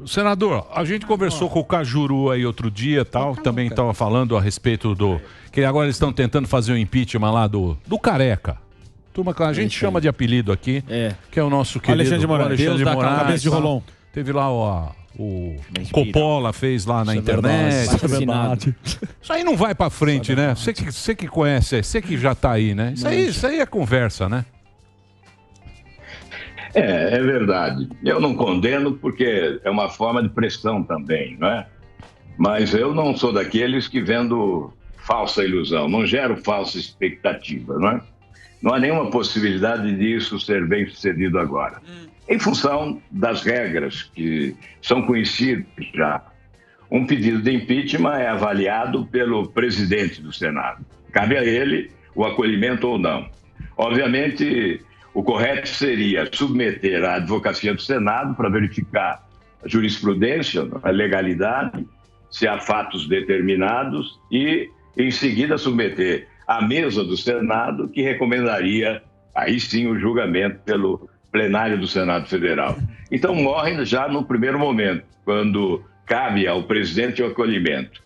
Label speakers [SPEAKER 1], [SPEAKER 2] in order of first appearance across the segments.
[SPEAKER 1] Senador, a gente conversou com o Cajuru aí outro dia, tal, também estava falando a respeito do... que agora eles estão tentando fazer o impeachment lá do Careca. Turma que a gente chama de apelido aqui, que é o nosso querido
[SPEAKER 2] Alexandre de Moraes.
[SPEAKER 1] Cabeça de Rolon. Teve lá o Coppola fez lá na internet. Isso aí não vai pra frente, né? Você que conhece, você que já tá aí, né? Isso aí é conversa, né?
[SPEAKER 3] É verdade. Eu não condeno porque é uma forma de pressão também, não é? Mas eu não sou daqueles que vendo falsa ilusão, não gero falsa expectativa, não é? Não há nenhuma possibilidade disso ser bem sucedido agora. Em função das regras que são conhecidas já. Um pedido de impeachment é avaliado pelo presidente do Senado. Cabe a ele o acolhimento ou não. Obviamente, o correto seria submeter à advocacia do Senado para verificar a jurisprudência, a legalidade, se há fatos determinados e, em seguida, submeter à mesa do Senado, que recomendaria, aí sim, o julgamento pelo plenário do Senado Federal. Então, morrem já no primeiro momento, quando cabe ao presidente o acolhimento.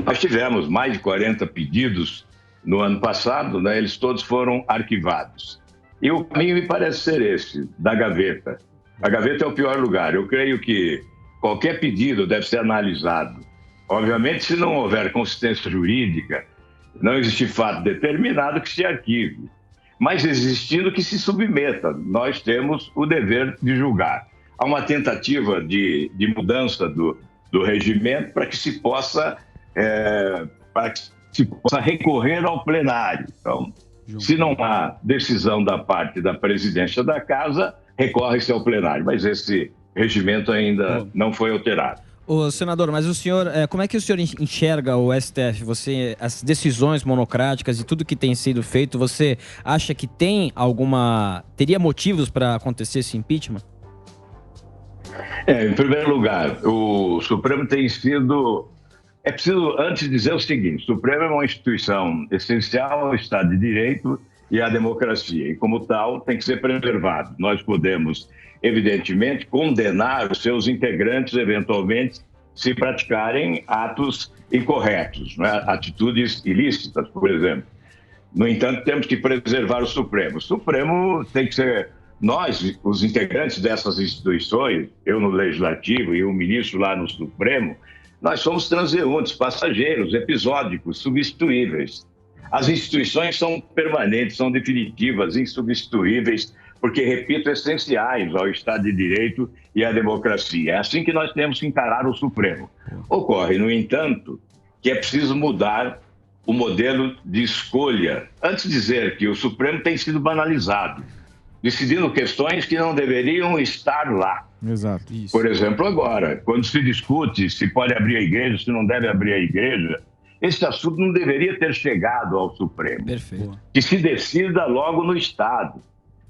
[SPEAKER 3] Nós tivemos mais de 40 pedidos no ano passado, né? Eles todos foram arquivados. E o caminho me parece ser esse, da gaveta. A gaveta é o pior lugar. Eu creio que qualquer pedido deve ser analisado. Obviamente, se não houver consistência jurídica, não existir fato determinado, que se arquive. Mas existindo, que se submeta. Nós temos o dever de julgar. Há uma tentativa de mudança do regimento para que se possa recorrer ao plenário. Então, se não há decisão da parte da presidência da Casa, recorre-se ao plenário. Mas esse regimento ainda não foi alterado.
[SPEAKER 4] Ô, senador, mas o senhor, como é que o senhor enxerga o STF? As decisões monocráticas e tudo que tem sido feito, você acha que teria motivos para acontecer esse impeachment?
[SPEAKER 3] Em primeiro lugar, o Supremo tem sido... É preciso, antes, dizer o seguinte: o Supremo é uma instituição essencial ao Estado de Direito e à democracia, e como tal tem que ser preservado. Nós podemos, evidentemente, condenar os seus integrantes, eventualmente, se praticarem atos incorretos, né? Atitudes ilícitas, por exemplo. No entanto, temos que preservar o Supremo. O Supremo tem que ser... Nós, os integrantes dessas instituições, eu no Legislativo e o ministro lá no Supremo, nós somos transeuntes, passageiros, episódicos, substituíveis. As instituições são permanentes, são definitivas, insubstituíveis, porque, repito, essenciais ao Estado de Direito e à democracia. É assim que nós temos que encarar o Supremo. Ocorre, no entanto, que é preciso mudar o modelo de escolha. Antes de dizer que o Supremo tem sido banalizado, decidindo questões que não deveriam estar lá.
[SPEAKER 2] Exato. Isso.
[SPEAKER 3] Por exemplo, agora, quando se discute se pode abrir a igreja, se não deve abrir a igreja, esse assunto não deveria ter chegado ao Supremo.
[SPEAKER 4] Perfeito.
[SPEAKER 3] Que se decida logo no Estado,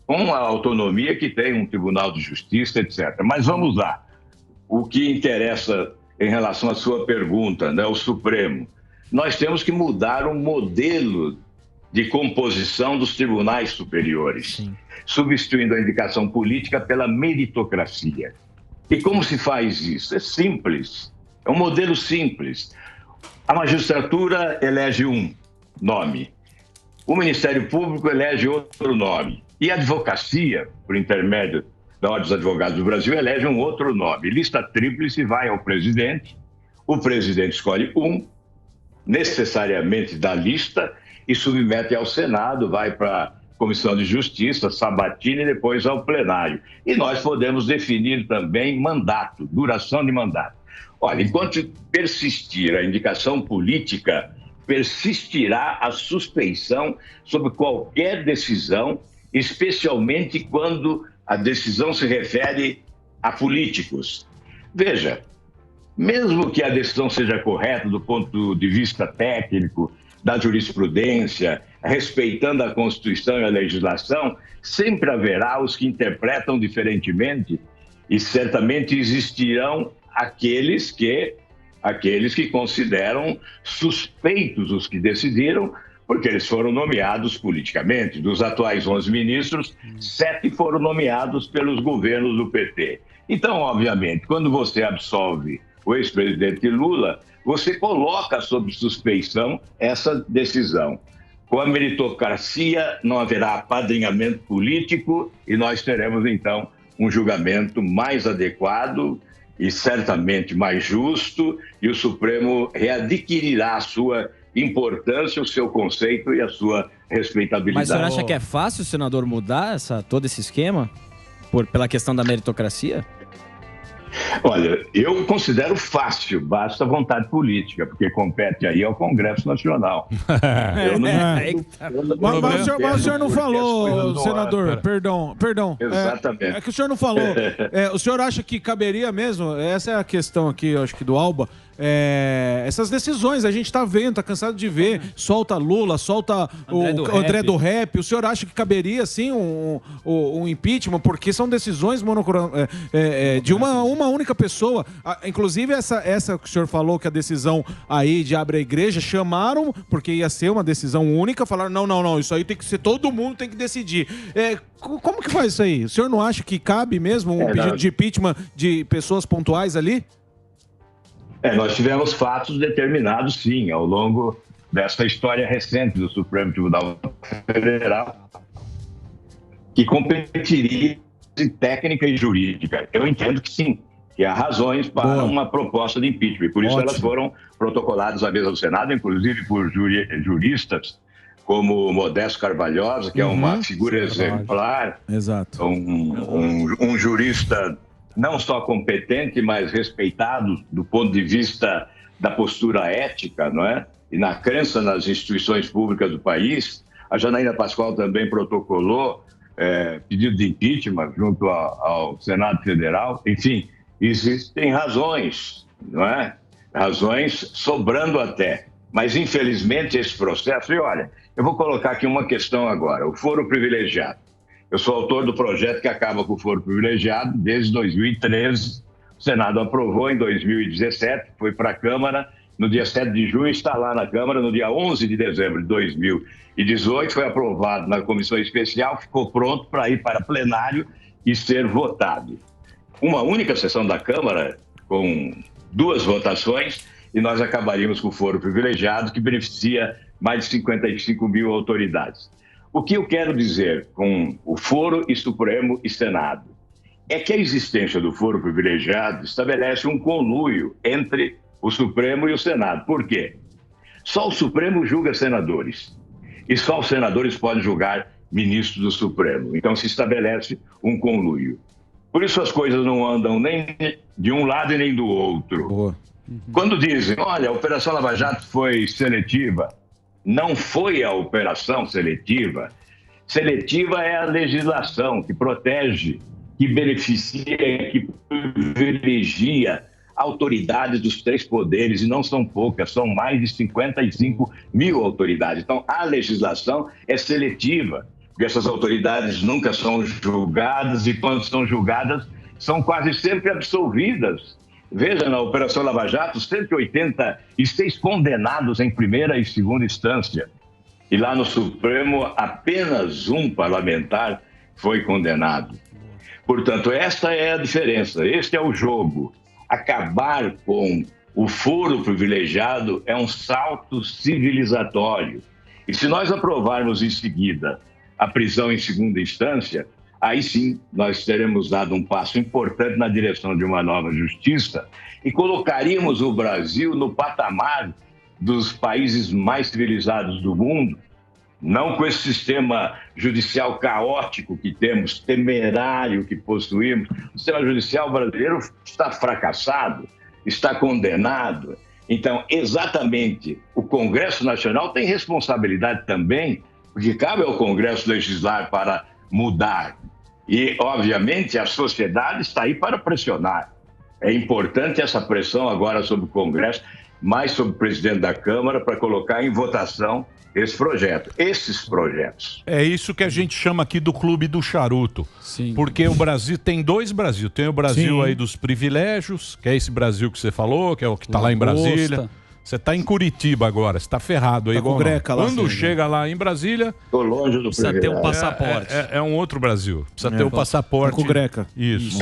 [SPEAKER 3] com a autonomia que tem um Tribunal de Justiça, etc. Mas vamos lá. O que interessa em relação à sua pergunta, né, o Supremo, nós temos que mudar o modelo de composição dos tribunais superiores. Sim. Substituindo a indicação política pela meritocracia. E como se faz isso? É simples, é um modelo simples. A magistratura elege um nome, o Ministério Público elege outro nome, e a advocacia, por intermédio da Ordem dos Advogados do Brasil, elege um outro nome. Lista tríplice vai ao presidente, o presidente escolhe um, necessariamente da lista, e submete ao Senado, vai para Comissão de Justiça, sabatina e depois ao plenário. E nós podemos definir também mandato, duração de mandato. Olha, enquanto persistir a indicação política, persistirá a suspeição sobre qualquer decisão, especialmente quando a decisão se refere a políticos. Veja, mesmo que a decisão seja correta do ponto de vista técnico, da jurisprudência, respeitando a Constituição e a legislação, sempre haverá os que interpretam diferentemente e certamente existirão aqueles que consideram suspeitos os que decidiram, porque eles foram nomeados politicamente. Dos atuais 11 ministros, 7 foram nomeados pelos governos do PT. Então, obviamente, quando você absolve o ex-presidente Lula, você coloca sob suspeição essa decisão. Com a meritocracia não haverá apadrinhamento político e nós teremos, então, um julgamento mais adequado e certamente mais justo, e o Supremo readquirirá a sua importância, o seu conceito e a sua respeitabilidade.
[SPEAKER 4] Mas o senhor acha que é fácil, senador, mudar todo esse esquema pela questão da meritocracia?
[SPEAKER 3] Olha, eu considero fácil, basta vontade política, porque compete aí ao Congresso Nacional.
[SPEAKER 5] Mas o senhor não falou, senador, perdão.
[SPEAKER 3] Exatamente.
[SPEAKER 5] É que o senhor não falou. O senhor acha que caberia mesmo? Essa é a questão aqui, eu acho que do Alba. Essas decisões, a gente tá vendo, tá cansado de ver. Solta Lula, solta o André do Rap. O senhor acha que caberia, sim, um impeachment? Porque são decisões de uma única pessoa. Inclusive, essa que o senhor falou, que a decisão aí de abrir a igreja, chamaram, porque ia ser uma decisão única, falaram, não, isso aí tem que ser, todo mundo tem que decidir. Como que faz isso aí? O senhor não acha que cabe mesmo um pedido de impeachment de pessoas pontuais ali?
[SPEAKER 3] Nós tivemos fatos determinados, sim, ao longo dessa história recente do Supremo Tribunal Federal, que competiria em técnica e jurídica. Eu entendo que sim, que há razões para uma proposta de impeachment. Por isso elas foram protocoladas à mesa do Senado, inclusive por juristas como Modesto Carvalhosa, que é uma figura exemplar, um jurista não só competente, mas respeitado do ponto de vista da postura ética, não é? E na crença nas instituições públicas do país. A Janaína Pascoal também protocolou pedido de impeachment junto ao Senado Federal. Enfim, existem razões, não é? Razões sobrando até. Mas, infelizmente, esse processo... E olha, eu vou colocar aqui uma questão agora. O foro privilegiado. Eu sou autor do projeto que acaba com o foro privilegiado desde 2013. O Senado aprovou em 2017, foi para a Câmara no dia 7 de junho, está lá na Câmara no dia 11 de dezembro de 2018, foi aprovado na comissão especial, ficou pronto para ir para plenário e ser votado. Uma única sessão da Câmara, com 2 votações, e nós acabaríamos com o foro privilegiado, que beneficia mais de 55 mil autoridades. O que eu quero dizer com o foro e Supremo e Senado é que a existência do foro privilegiado estabelece um conluio entre o Supremo e o Senado. Por quê? Só o Supremo julga senadores e só os senadores podem julgar ministros do Supremo. Então se estabelece um conluio. Por isso as coisas não andam nem de um lado e nem do outro. Quando dizem, olha, a Operação Lava Jato foi seletiva, não foi a operação seletiva. Seletiva é a legislação que protege, que beneficia, que privilegia autoridades dos 3 poderes, e não são poucas, são mais de 55 mil autoridades. Então, a legislação é seletiva, porque essas autoridades nunca são julgadas, e quando são julgadas, são quase sempre absolvidas. Veja, na Operação Lava Jato, 186 condenados em primeira e segunda instância. E lá no Supremo, apenas um parlamentar foi condenado. Portanto, esta é a diferença, este é o jogo. Acabar com o foro privilegiado é um salto civilizatório. E se nós aprovarmos em seguida a prisão em segunda instância, aí sim nós teremos dado um passo importante na direção de uma nova justiça e colocaríamos o Brasil no patamar dos países mais civilizados do mundo, não com esse sistema judicial caótico que temos, temerário que possuímos. O sistema judicial brasileiro está fracassado, está condenado. Então, exatamente, o Congresso Nacional tem responsabilidade também, porque cabe ao Congresso legislar para mudar. E, obviamente, a sociedade está aí para pressionar. É importante essa pressão agora sobre o Congresso, mais sobre o presidente da Câmara, para colocar em votação esses projetos.
[SPEAKER 1] É isso que a gente chama aqui do Clube do Charuto. Sim. Porque o Brasil tem 2 Brasil. Tem o Brasil aí dos privilégios, que é esse Brasil que você falou, que é o que está lá em Brasília. Você está em Curitiba agora, você está ferrado aí. Igual quando chega lá em Brasília...
[SPEAKER 3] Estou longe do
[SPEAKER 1] precisa ter um passaporte. É um outro Brasil. Precisa ter o passaporte.
[SPEAKER 5] Com Greca.
[SPEAKER 1] Isso.